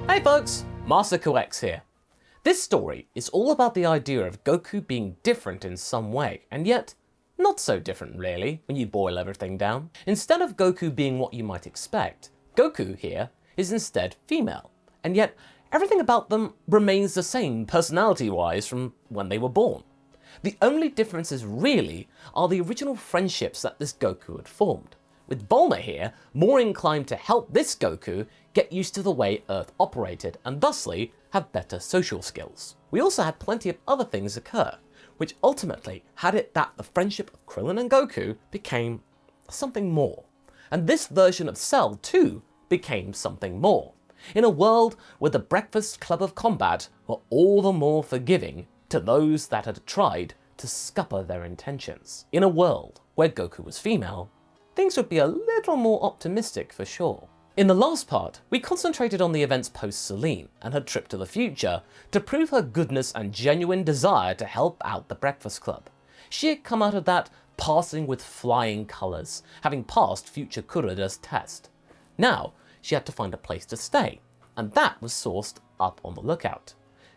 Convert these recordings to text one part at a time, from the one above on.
Hey folks, MasakoX here. This story is all about the idea of Goku being different in some way, and yet not so different really when you boil everything down. Instead of Goku being what you might expect, Goku here is instead female, and yet everything about them remains the same personality-wise from when they were born. The only differences really are the original friendships that this Goku had formed, with Bulma here more inclined to help this Goku get used to the way Earth operated and thusly have better social skills. We also had plenty of other things occur, which ultimately had it that the friendship of Krillin and Goku became something more. And this version of Cell too became something more, in a world where the Breakfast Club of Combat were all the more forgiving to those that had tried to scupper their intentions. In a world where Goku was female, things would be a little more optimistic for sure. In the last part, we concentrated on the events post-Celine and her trip to the future to prove her goodness and genuine desire to help out the Breakfast Club. She had come out of that passing with flying colours, having passed future Kurada's test. Now, she had to find a place to stay, and that was sourced up on the lookout.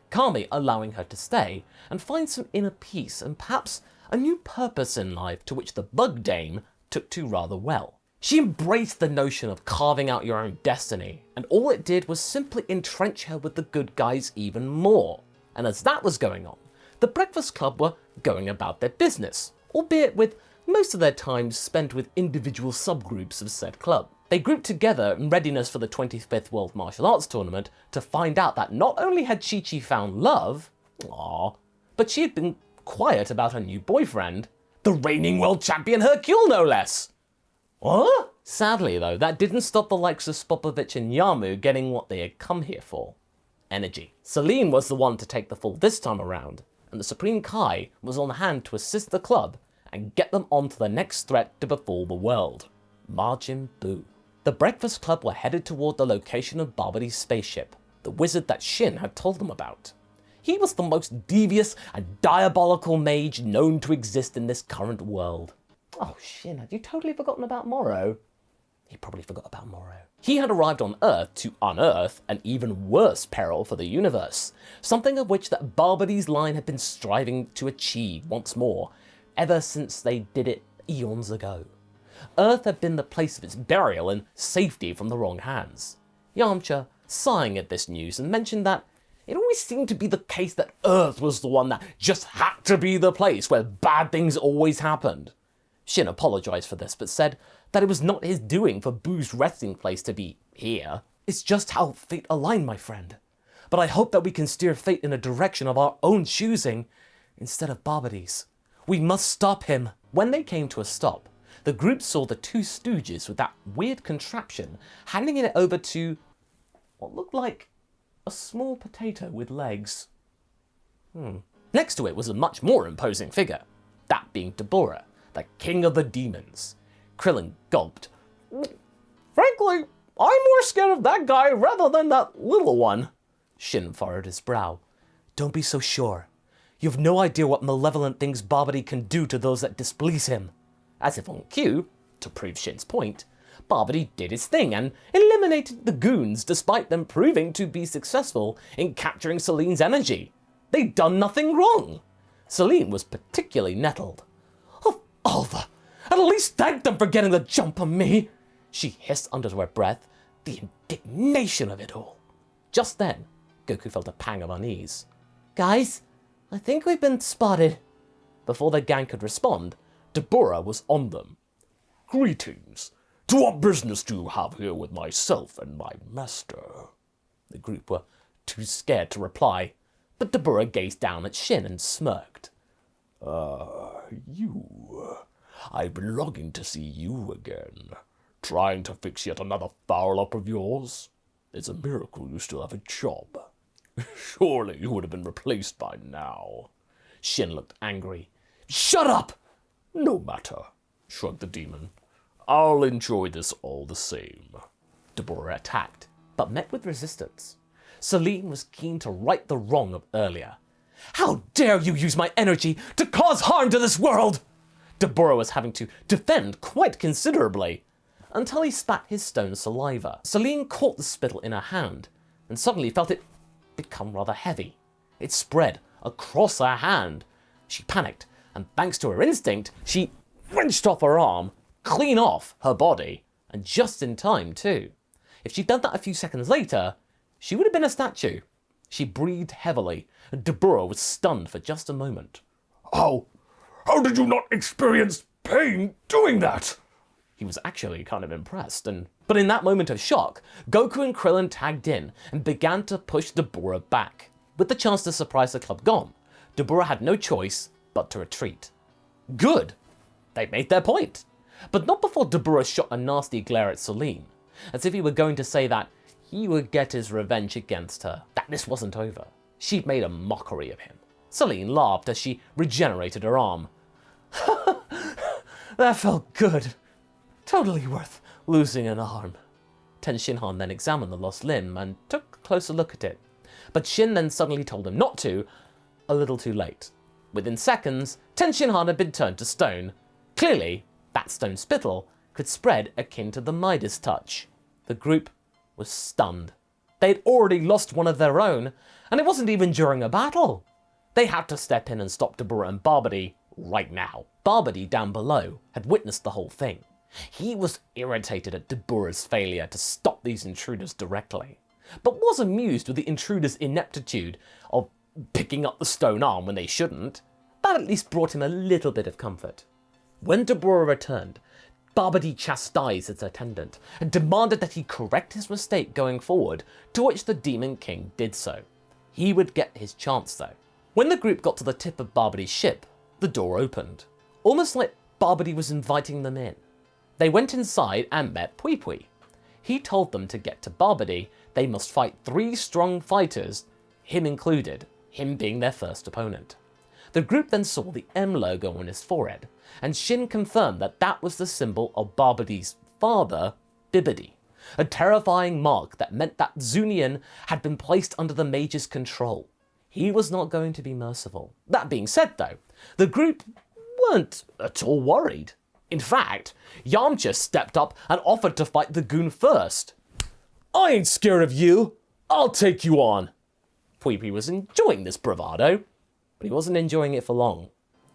Kami allowing her to stay and find some inner peace and perhaps a new purpose in life to which the Bug Dame took to rather well. She embraced the notion of carving out your own destiny, and all it did was simply entrench her with the good guys even more. And as that was going on, the Breakfast Club were going about their business, albeit with most of their time spent with individual subgroups of said club. They grouped together in readiness for the 25th World Martial Arts Tournament to find out that not only had Chi-Chi found love, but she had been quiet about her new boyfriend, the reigning world champion HERCULE no less. What? Sadly though, that didn't stop the likes of Spopovich and Yamu getting what they had come here for. Energy. Celine was the one to take the fall this time around, and the Supreme Kai was on hand to assist the club and get them on to the next threat to befall the world. Majin Buu. The Breakfast Club were headed toward the location of Babidi's spaceship, the wizard that Shin had told them about. He was the most devious and diabolical mage known to exist in this current world. Oh, Shin, had you totally forgotten about Morrow? He probably forgot about Morrow. He had arrived on Earth to unearth an even worse peril for the universe, something of which that Babidi's line had been striving to achieve once more, ever since they did it eons ago. Earth had been the place of its burial and safety from the wrong hands. Yamcha, sighing at this news, and mentioned that it always seemed to be the case that Earth was the one that just had to be the place where bad things always happened. Shin apologised for this, but said that it was not his doing for Buu's resting place to be here. It's just how fate aligned, my friend. But I hope that we can steer fate in a direction of our own choosing, instead of Babidi's. We must stop him. When they came to a stop, the group saw the two stooges with that weird contraption handing it over to what looked like a small potato with legs. Next to it was a much more imposing figure, that being Dabura, the king of the demons. Krillin gulped. Frankly, I'm more scared of that guy rather than that little one. Shin furrowed his brow. Don't be so sure. You have no idea what malevolent things Babidi can do to those that displease him. As if on cue, to prove Shin's point, Babidi did his thing and eliminated the goons despite them proving to be successful in capturing Celine's energy. They'd done nothing wrong. Celine was particularly nettled. Of all the... At least thank them for getting the jump on me! She hissed under her breath, the indignation of it all. Just then, Goku felt a pang of unease. Guys, I think we've been spotted. Before the gang could respond, Dabura was on them. Greetings. To what business do you have here with myself and my master? The group were too scared to reply, but Dabura gazed down at Shin and smirked. You. I've been longing to see you again. Trying to fix yet another foul-up of yours? It's a miracle you still have a job. Surely you would have been replaced by now. Shin looked angry. Shut up! No matter, shrugged the demon. I'll enjoy this all the same. Dabura attacked, but met with resistance. Celine was keen to right the wrong of earlier. How dare you use my energy to cause harm to this world! Dabura was having to defend quite considerably, until he spat his stone saliva. Celine caught the spittle in her hand, and suddenly felt it become rather heavy. It spread across her hand. She panicked, and thanks to her instinct, she wrenched off her arm, clean off her body, and just in time too. If she'd done that a few seconds later, she would have been a statue. She breathed heavily, and Dabura was stunned for just a moment. How did you not experience pain doing that? He was actually kind of impressed, but in that moment of shock, Goku and Krillin tagged in and began to push Dabura back. With the chance to surprise the club gone, Dabura had no choice but to retreat. Good! They made their point. But not before Dabura shot a nasty glare at Celine, as if he were going to say that he would get his revenge against her, that this wasn't over. She'd made a mockery of him. Celine laughed as she regenerated her arm. That felt good. Totally worth losing an arm. Tenshinhan then examined the lost limb and took a closer look at it. But Shin then suddenly told him not to, a little too late. Within seconds, Tenshinhan had been turned to stone. Clearly, that stone spittle could spread akin to the Midas touch. The group was stunned. They'd already lost one of their own, and it wasn't even during a battle. They had to step in and stop Dabura and Babidi right now. Babidi, down below, had witnessed the whole thing. He was irritated at Dabura's failure to stop these intruders directly, but was amused with the intruders' ineptitude of picking up the stone arm when they shouldn't. That at least brought him a little bit of comfort. When Dabura returned, Babidi chastised his attendant and demanded that he correct his mistake going forward, to which the Demon King did so. He would get his chance though. When the group got to the tip of Babidi's ship, the door opened, almost like Babidi was inviting them in. They went inside and met Pui Pui. He told them to get to Babidi, they must fight 3 strong fighters, him included, him being their first opponent. The group then saw the M logo on his forehead, and Shin confirmed that that was the symbol of Babidi's father, Bibidi, a terrifying mark that meant that Zunian had been placed under the Major's control. He was not going to be merciful. That being said though, the group weren't at all worried. In fact, Yamcha stepped up and offered to fight the goon first. I ain't scared of you. I'll take you on. Pui Pui was enjoying this bravado, but he wasn't enjoying it for long.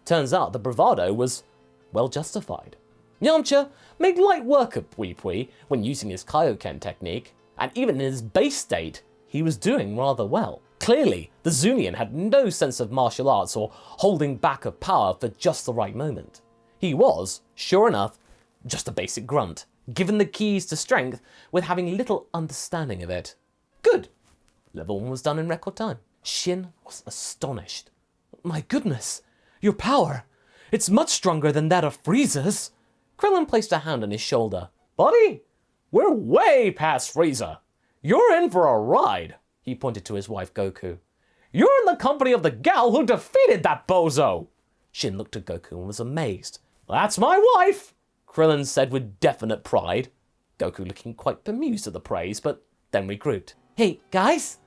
Turns out the bravado was well justified. Yamcha made light work of Pui Pui when using his Kaioken technique, and even in his base state, he was doing rather well. Clearly, the Zunian had no sense of martial arts or holding back of power for just the right moment. He was, sure enough, just a basic grunt, given the keys to strength with having little understanding of it. Good. Level 1 was done in record time. Shin was astonished. My goodness, your power. It's much stronger than that of Frieza's. Krillin placed a hand on his shoulder. Buddy, we're way past Frieza. You're in for a ride. He pointed to his wife Goku. You're in the company of the gal who defeated that bozo. Shin looked at Goku and was amazed. That's my wife, Krillin said with definite pride. Goku looking quite bemused at the praise, but then regrouped. Hey, guys,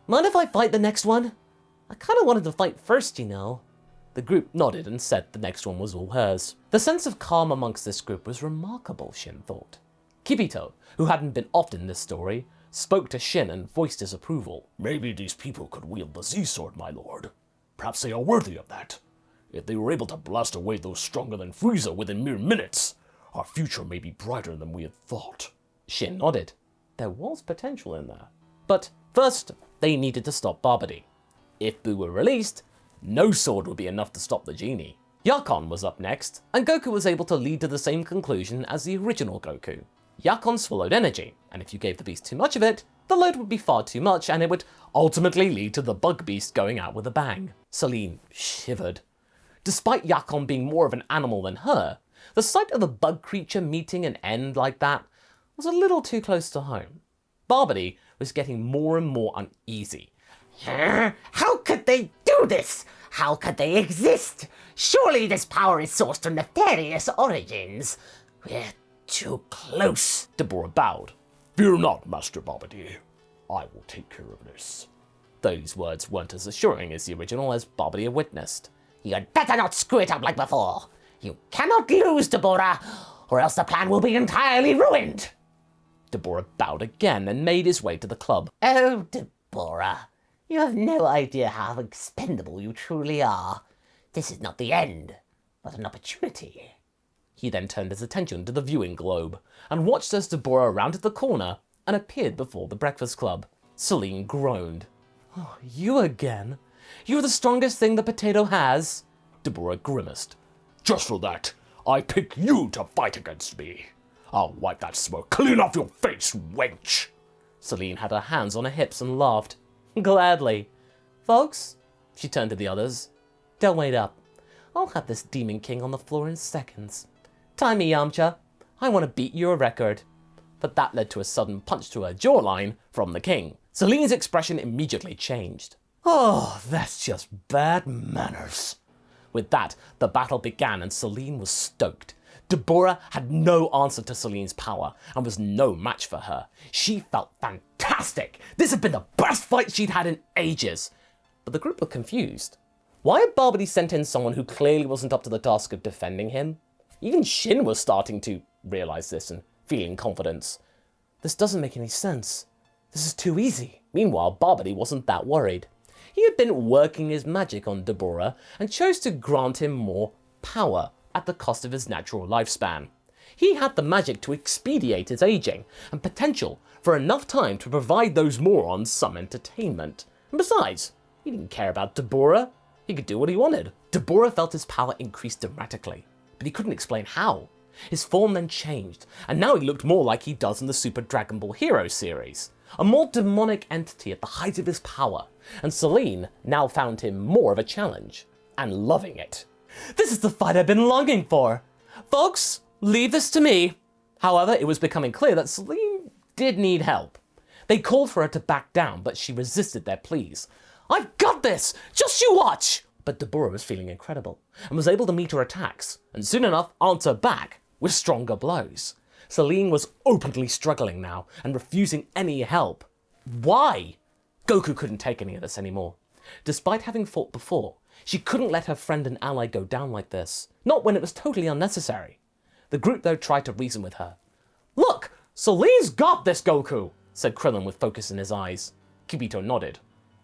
mind if I fight the next one? I kinda wanted to fight first, you know. The group nodded and said the next one was all hers. The sense of calm amongst this group was remarkable, Shin thought. Kibito, who hadn't been often in this story, spoke to Shin and voiced his approval. Maybe these people could wield the Z-Sword, my lord. Perhaps they are worthy of that. If they were able to blast away those stronger than Frieza within mere minutes, our future may be brighter than we had thought. Shin nodded. There was potential in there. But first, they needed to stop Babidi. If Buu were released, no sword would be enough to stop the genie. Yakon was up next, and Goku was able to lead to the same conclusion as the original Goku. Yakon swallowed energy, and if you gave the beast too much of it, the load would be far too much and it would ultimately lead to the bug beast going out with a bang. Celine shivered. Despite Yakon being more of an animal than her, the sight of the bug creature meeting an end like that was a little too close to home. Babidi was getting more and more uneasy. How could they do this? How could they exist? Surely this power is sourced from nefarious origins. We're too close. Dabura bowed. Fear not, Master Babidi. I will take care of this. Those words weren't as assuring as the original, as Babidi had witnessed. You'd better not screw it up like before. You cannot lose, Dabura, or else the plan will be entirely ruined. Dabura bowed again and made his way to the club. Oh, Dabura, you have no idea how expendable you truly are. This is not the end, but an opportunity. He then turned his attention to the viewing globe and watched as Dabura rounded the corner and appeared before the breakfast club. Celine groaned. Oh, you again? You're the strongest thing the potato has. Dabura grimaced. Just for that, I pick you to fight against me. I'll wipe that smoke clean off your face, wench. Celine had her hands on her hips and laughed. Gladly. Folks, she turned to the others. Don't wait up. I'll have this Demon King on the floor in seconds. Time me, Yamcha. I want to beat your record. But that led to a sudden punch to her jawline from the king. Celine's expression immediately changed. Oh, that's just bad manners. With that, the battle began and Celine was stoked. Dabura had no answer to Celine's power and was no match for her. She felt fantastic. This had been the best fight she'd had in ages. But the group were confused. Why had Babidi sent in someone who clearly wasn't up to the task of defending him? Even Shin was starting to realize this and feeling confidence. This doesn't make any sense. This is too easy. Meanwhile, Babidi wasn't that worried. He had been working his magic on Dabura and chose to grant him more power at the cost of his natural lifespan. He had the magic to expedite his aging and potential for enough time to provide those morons some entertainment. And besides, he didn't care about Dabura. He could do what he wanted. Dabura felt his power increase dramatically, but he couldn't explain how. His form then changed, and now he looked more like he does in the Super Dragon Ball Hero series. A more demonic entity at the height of his power, and Celine now found him more of a challenge, and loving it. This is the fight I've been longing for. Folks, leave this to me. However, it was becoming clear that Celine did need help. They called for her to back down, but she resisted their pleas. I've got this! Just you watch! But Dabura was feeling incredible, and was able to meet her attacks, and soon enough answer back with stronger blows. Celine was openly struggling now, and refusing any help. Why? Goku couldn't take any of this anymore. Despite having fought before, she couldn't let her friend and ally go down like this, not when it was totally unnecessary. The group though tried to reason with her. Look, Celine's got this, Goku, said Krillin with focus in his eyes. Kibito nodded.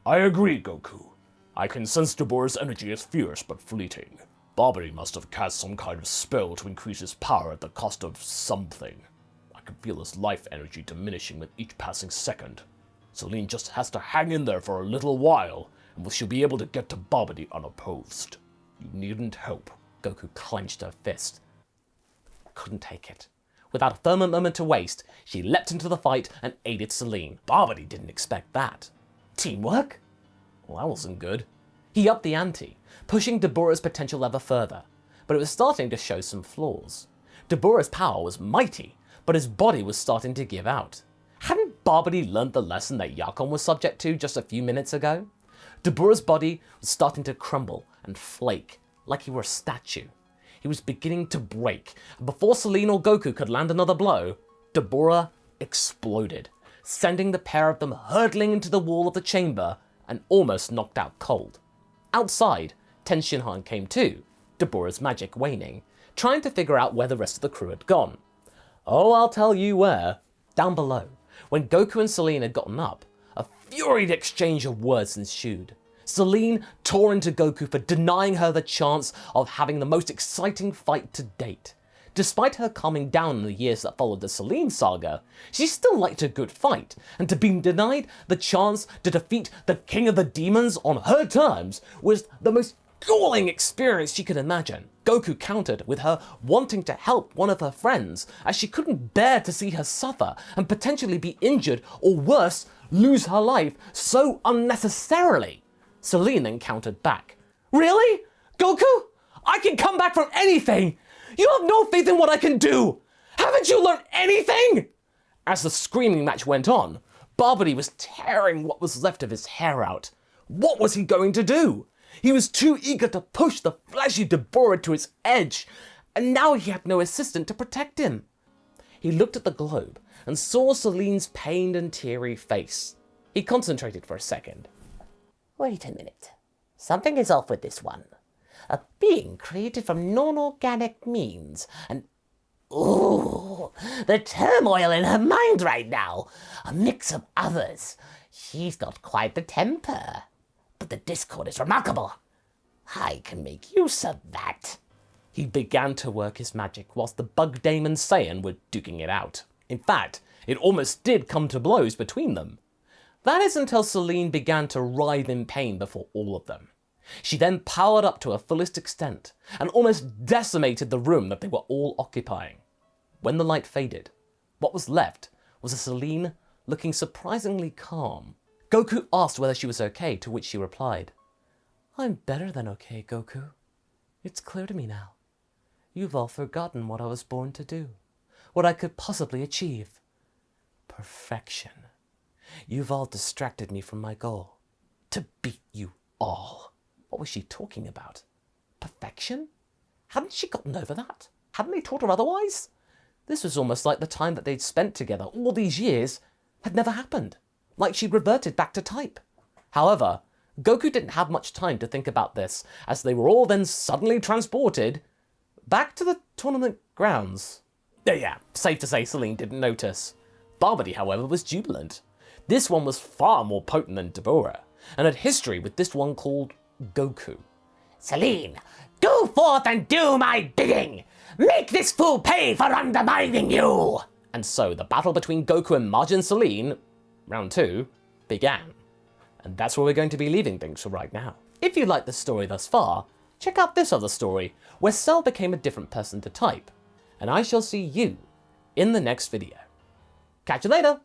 I agree, Goku. I can sense Dabura's energy is fierce but fleeting. Babidi must have cast some kind of spell to increase his power at the cost of something. I can feel his life energy diminishing with each passing second. Celine just has to hang in there for a little while, and she'll be able to get to Babidi unopposed. You needn't help. Goku clenched her fist. Couldn't take it. Without a further moment to waste, she leapt into the fight and aided Celine. Babidi didn't expect that. Teamwork? Well, that wasn't good. He upped the ante, pushing Dabura's potential ever further, but it was starting to show some flaws. Dabura's power was mighty, but his body was starting to give out. Hadn't Babidi learned the lesson that Yakon was subject to just a few minutes ago? Dabura's body was starting to crumble and flake, like he were a statue. He was beginning to break, and before Celine or Goku could land another blow, Dabura exploded, sending the pair of them hurtling into the wall of the chamber and almost knocked out cold. Outside, Ten Shinhan came too, Dabura's magic waning, trying to figure out where the rest of the crew had gone. Oh, I'll tell you where. Down below, when Goku and Celine had gotten up, a furied exchange of words ensued. Celine tore into Goku for denying her the chance of having the most exciting fight to date. Despite her calming down in the years that followed the Celine saga, she still liked a good fight, and to be denied the chance to defeat the King of the Demons on her terms was the most galling experience she could imagine. Goku countered with her wanting to help one of her friends, as she couldn't bear to see her suffer and potentially be injured or worse, lose her life so unnecessarily. Celine then countered back. Really? Goku? I can come back from anything! You have no faith in what I can do! Haven't you learned anything? As the screaming match went on, Babidi was tearing what was left of his hair out. What was he going to do? He was too eager to push the fleshy Dabura to its edge, and now he had no assistant to protect him. He looked at the globe and saw Celine's pained and teary face. He concentrated for a second. Wait a minute. Something is off with this one. A being created from non-organic means, and Ooh, the turmoil in her mind right now. A mix of others. She's got quite the temper. But the discord is remarkable. I can make use of that. He began to work his magic whilst the Bug Dame and Saiyan were duking it out. In fact, it almost did come to blows between them. That is until Celine began to writhe in pain before all of them. She then powered up to her fullest extent and almost decimated the room that they were all occupying. When the light faded, what was left was a Celine looking surprisingly calm. Goku asked whether she was okay, to which she replied, "I'm better than okay, Goku. It's clear to me now. You've all forgotten what I was born to do, what I could possibly achieve. Perfection. You've all distracted me from my goal, to beat you all." What was she talking about? Perfection? Hadn't she gotten over that? Hadn't they taught her otherwise? This was almost like the time that they'd spent together all these years had never happened, like she'd reverted back to type. However, Goku didn't have much time to think about this, as they were all then suddenly transported back to the tournament grounds. Yeah, safe to say Celine didn't notice. Babidi, however, was jubilant. This one was far more potent than Dabura, and had history with this one called Goku. Celine, go forth and do my bidding! Make this fool pay for undermining you! And so the battle between Goku and Majin Celine, round 2, began. And that's where we're going to be leaving things for right now. If you like the story thus far, check out this other story, where Cell became a different person to type. And I shall see you in the next video. Catch you later!